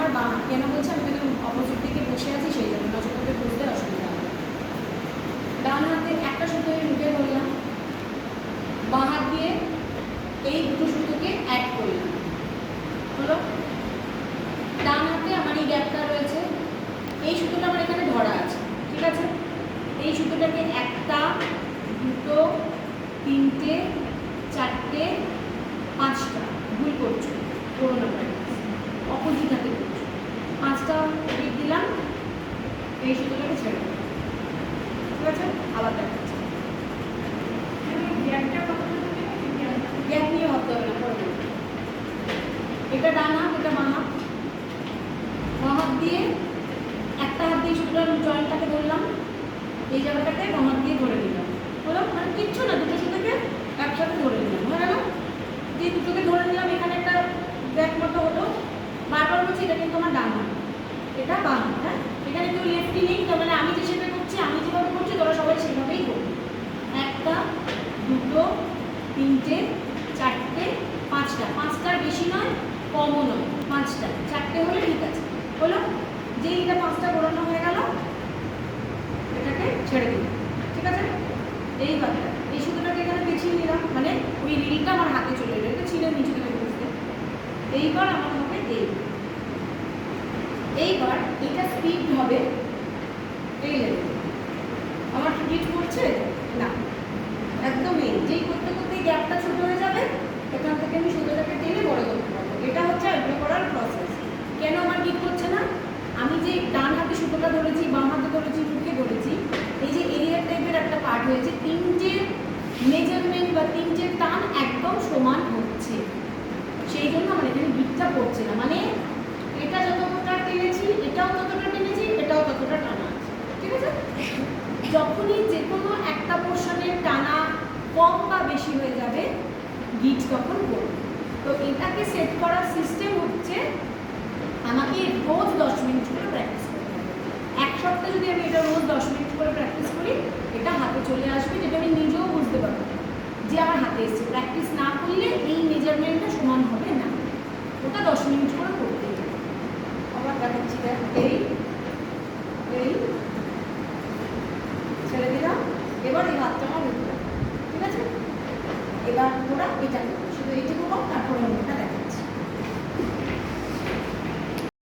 আমার বাঁ হাত। কেন বলছি? আমি কিন্তু অপোজিট দিকে বসে আছি, সেই জন্য নজর করে বুঝতে অসুবিধা হবে। ডান হাতে একটা সুতো আমি মুখে ধরলাম, বাঁ হাত দিয়ে এই দুটো সুতোকে অ্যাড করলাম, হলো। ডান হাতে আমার এই গ্যাপটা রয়েছে, এই সুতোটা আমার এখানে ধরা আছে, ঠিক আছে। এই সুতোটাকে একটা, দুটো, তিনটে, চারটে, পাঁচটা, ভুল করছো, পুরো নাম্বার অপোজিট হাতে করছো, পাঁচটা দিক দিলাম, এই সুতোটাকে ছেড়ে দিলাম, ঠিক আছে। আবার দেখাচ্ছি, গ্যাপ নিয়ে ভাবতে হবে না, পরে এটা ডান হাত, এটা বাঁ হাত। বাঁ হাত দিয়ে একটা হাত দিয়ে সুতোটার জয়েন্টটাকে ধরলাম, এই জায়গাটাকে বাঁ হাত দিয়ে ধরে নিলাম, হলো। মানে কিচ্ছু না, দুটো সুতোকে একসাথে ধরে নিলাম, হয়ে গেল। যে দুটোকে ধরে নিলাম, এখানে একটা গ্যাপ মতো হলো। বারবার বলছি এটা কিন্তু আমার ডান হাত, এটা বাঁ হাত, হ্যাঁ। এখানে কেউ লেফটি নেই, তার মানে আমি যেভাবে করছি, আমি যেভাবে করছি তোরা সবাই সেভাবেই করবি। একটা, দুটো, তিনটে, চারটে, পাঁচটা, পাঁচটার বেশি নয়, কমও নয়, পাঁচটা, চারটে হলে ঠিক আছে, হলো। যেই এটা পাঁচটা ঘোরানো হয়ে গেল, এটাকে ছেড়ে দিলাম, ঠিক আছে। এইভাবে এই সুতোটাকে এখানে পেঁচিয়ে নিলাম, মানে ওই রিলটা আমার হাতে চলে এলো, এটা ছিল নিচে থেকে বুঝতে। এইবার আমার হবে এইবার এটা স্পিড হবে এই লেভেলে। আমার হিট করছে না, একদম এই যেই করতে করতে গ্যাপটা ছোট হয়ে যাবে, এখান থেকে আমি সুতোটাকে টেনে বড় করতে পারবো। এটা হচ্ছে আইব্রো করার প্রসেস। কেন আমার হিট করছে না? আমি যে ডান হাতে সুতোটা ধরেছি, বাম হাতে ধরেছি, মুখে ধরেছি, এই যে এরিয়া টাইপের একটা পার্ট হয়েছে, তিনটে মেজারমেন্ট বা তিনটে টান একদম সমান হচ্ছে, সেই জন্য আমার এখানে হিটটা পড়ছে না। মানে এটা যতটা টেনেছি, এটাও ততটা টেনেছি, এটাও ততটা টানা আছে, ঠিক আছে। যখনই যে কোনো একটা পোর্শনের টানা কম বা বেশি হয়ে যাবে, গিট তখন পড়বে। তো এটাকে সেট করার সিস্টেম হচ্ছে আমাকে রোজ 10 মিনিট করে প্র্যাকটিস করতে হবে। এক সপ্তাহে যদি আমি এটা রোজ 10 মিনিট করে প্র্যাকটিস করি, এটা হাতে চলে আসবে, যেটা আমি নিজেও বুঝতে পারবো যে আমার হাতে এসছে। প্র্যাকটিস না করলে এই মেজারমেন্টটা সমান হবে না, ওটা 10 মিনিট করে করতেই হবে। আবার দেখাচ্ছি, এই এই ছেড়ে দিলাম, এবার এই হাতটা আমার উঠবে, ঠিক আছে। এবার ওরা এটা করবো, শুধু এইটুকু হোক, তারপরে ওটা